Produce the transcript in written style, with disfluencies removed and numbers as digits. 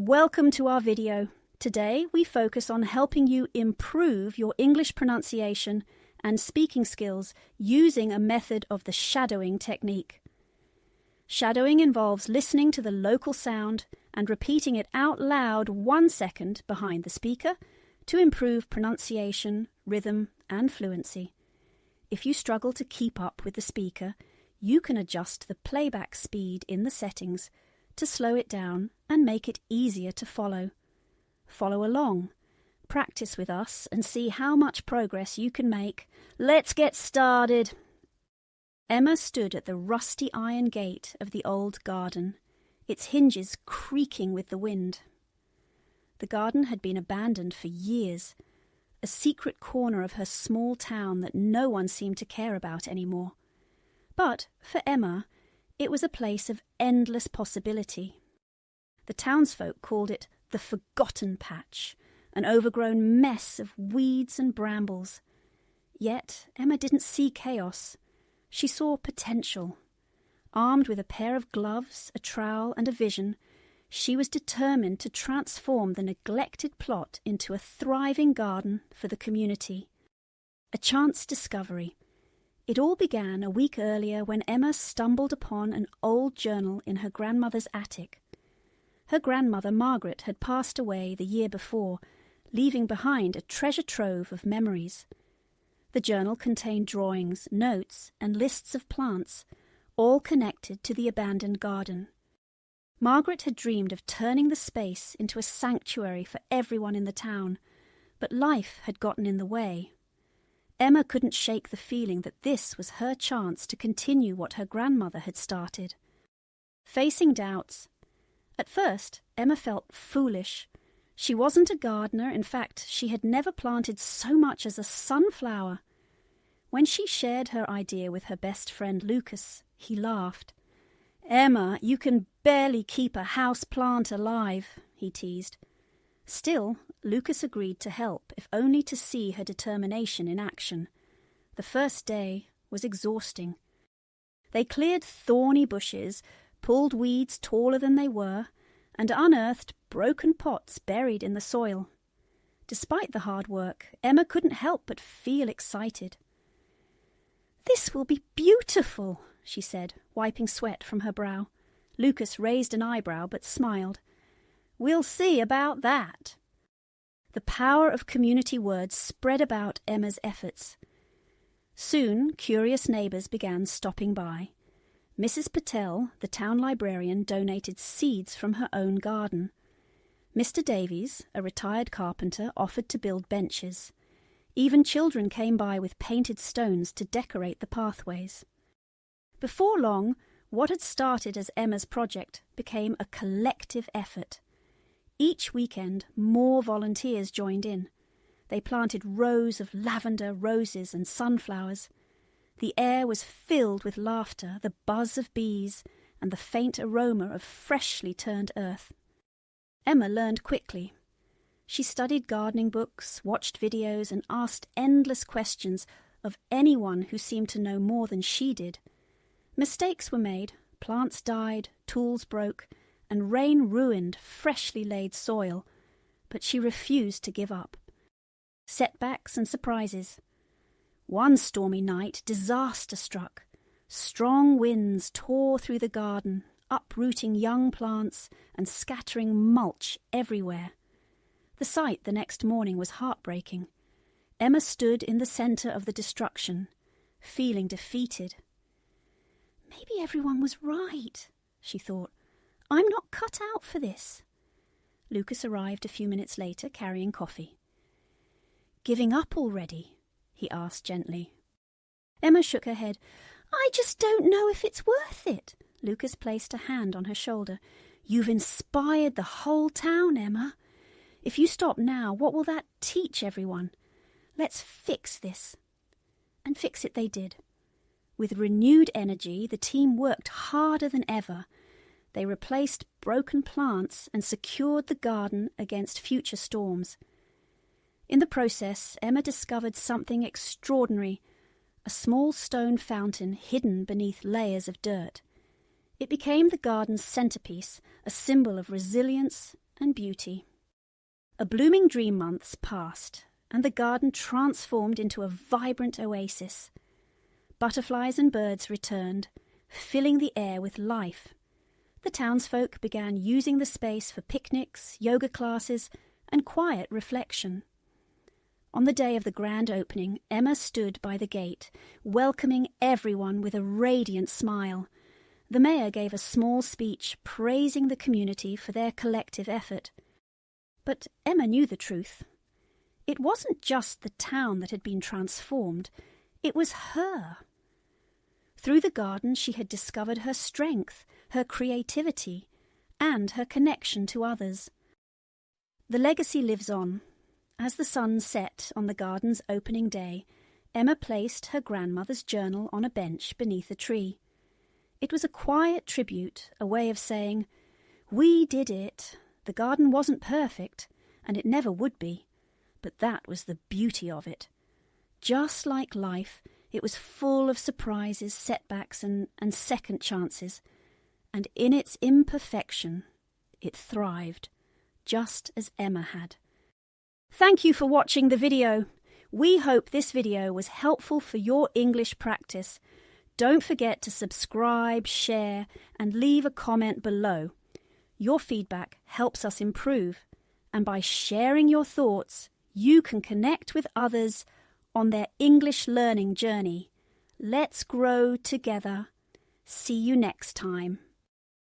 Welcome to our video. Today we focus on helping you improve your English pronunciation and speaking skills using a method of the shadowing technique. Shadowing involves listening to the local sound and repeating it out loud 1 second behind the speaker to improve pronunciation, rhythm, and fluency. If you struggle to keep up with the speaker, you can adjust the playback speed in the settings to slow it down and make it easier to follow. Follow along, practice with us and see how much progress you can make. Let's get started. Emma stood at the rusty iron gate of the old garden, its hinges creaking with the wind. The garden had been abandoned for years, a secret corner of her small town that no one seemed to care about anymore. But for Emma, it was a place of endless possibility. The townsfolk called it the Forgotten Patch, an overgrown mess of weeds and brambles. Yet Emma didn't see chaos. She saw potential. Armed with a pair of gloves, a trowel, and a vision, she was determined to transform the neglected plot into a thriving garden for the community. A chance discovery. It all began a week earlier when Emma stumbled upon an old journal in her grandmother's attic. Her grandmother Margaret had passed away the year before, leaving behind a treasure trove of memories. The journal contained drawings, notes, and lists of plants, all connected to the abandoned garden. Margaret had dreamed of turning the space into a sanctuary for everyone in the town, but life had gotten in the way. Emma couldn't shake the feeling that this was her chance to continue what her grandmother had started. Facing doubts. At first, Emma felt foolish. She wasn't a gardener. In fact, she had never planted so much as a sunflower. When she shared her idea with her best friend Lucas, he laughed. "Emma, you can barely keep a house plant alive," he teased. Still, Lucas agreed to help, if only to see her determination in action. The first day was exhausting. They cleared thorny bushes, pulled weeds taller than they were, and unearthed broken pots buried in the soil. Despite the hard work, Emma couldn't help but feel excited. "This will be beautiful," she said, wiping sweat from her brow. Lucas raised an eyebrow but smiled. "We'll see about that." The power of community words spread about Emma's efforts. Soon, curious neighbours began stopping by. Mrs. Patel, the town librarian, donated seeds from her own garden. Mr. Davies, a retired carpenter, offered to build benches. Even children came by with painted stones to decorate the pathways. Before long, what had started as Emma's project became a collective effort. Each weekend, more volunteers joined in. They planted rows of lavender, roses, and sunflowers. The air was filled with laughter, the buzz of bees, and the faint aroma of freshly turned earth. Emma learned quickly. She studied gardening books, watched videos, and asked endless questions of anyone who seemed to know more than she did. Mistakes were made, plants died, tools broke, and rain ruined freshly laid soil, but she refused to give up. Setbacks and surprises. One stormy night, disaster struck. Strong winds tore through the garden, uprooting young plants and scattering mulch everywhere. The sight the next morning was heartbreaking. Emma stood in the centre of the destruction, feeling defeated. "Maybe everyone was right," she thought. "I'm not cut out for this." Lucas arrived a few minutes later carrying coffee. "Giving up already?" he asked gently. Emma shook her head. "I just don't know if it's worth it." Lucas placed a hand on her shoulder. "You've inspired the whole town, Emma. If you stop now, what will that teach everyone? Let's fix this." And fix it they did. With renewed energy, the team worked harder than ever. They replaced broken plants and secured the garden against future storms. In the process, Emma discovered something extraordinary, a small stone fountain hidden beneath layers of dirt. It became the garden's centerpiece, a symbol of resilience, and beauty. A blooming dream months passed, and the garden transformed into a vibrant oasis. Butterflies and birds returned, filling the air with life. The townsfolk began using the space for picnics, yoga classes, and quiet reflection. On the day of the grand opening, Emma stood by the gate, welcoming everyone with a radiant smile. The mayor gave a small speech praising the community for their collective effort. But Emma knew the truth. It wasn't just the town that had been transformed, it was her. Through the garden she had discovered her strength, her creativity, and her connection to others. The legacy lives on. As the sun set on the garden's opening day, Emma placed her grandmother's journal on a bench beneath a tree. It was a quiet tribute, a way of saying, "We did it. The garden wasn't perfect, and it never would be, but that was the beauty of it. Just like life, it was full of surprises, setbacks, and second chances, and in its imperfection, it thrived, just as Emma had." Thank you for watching the video. We hope this video was helpful for your English practice. Don't forget to subscribe, share, and leave a comment below. Your feedback helps us improve, and by sharing your thoughts, you can connect with others on their English learning journey. Let's grow together. See you next time.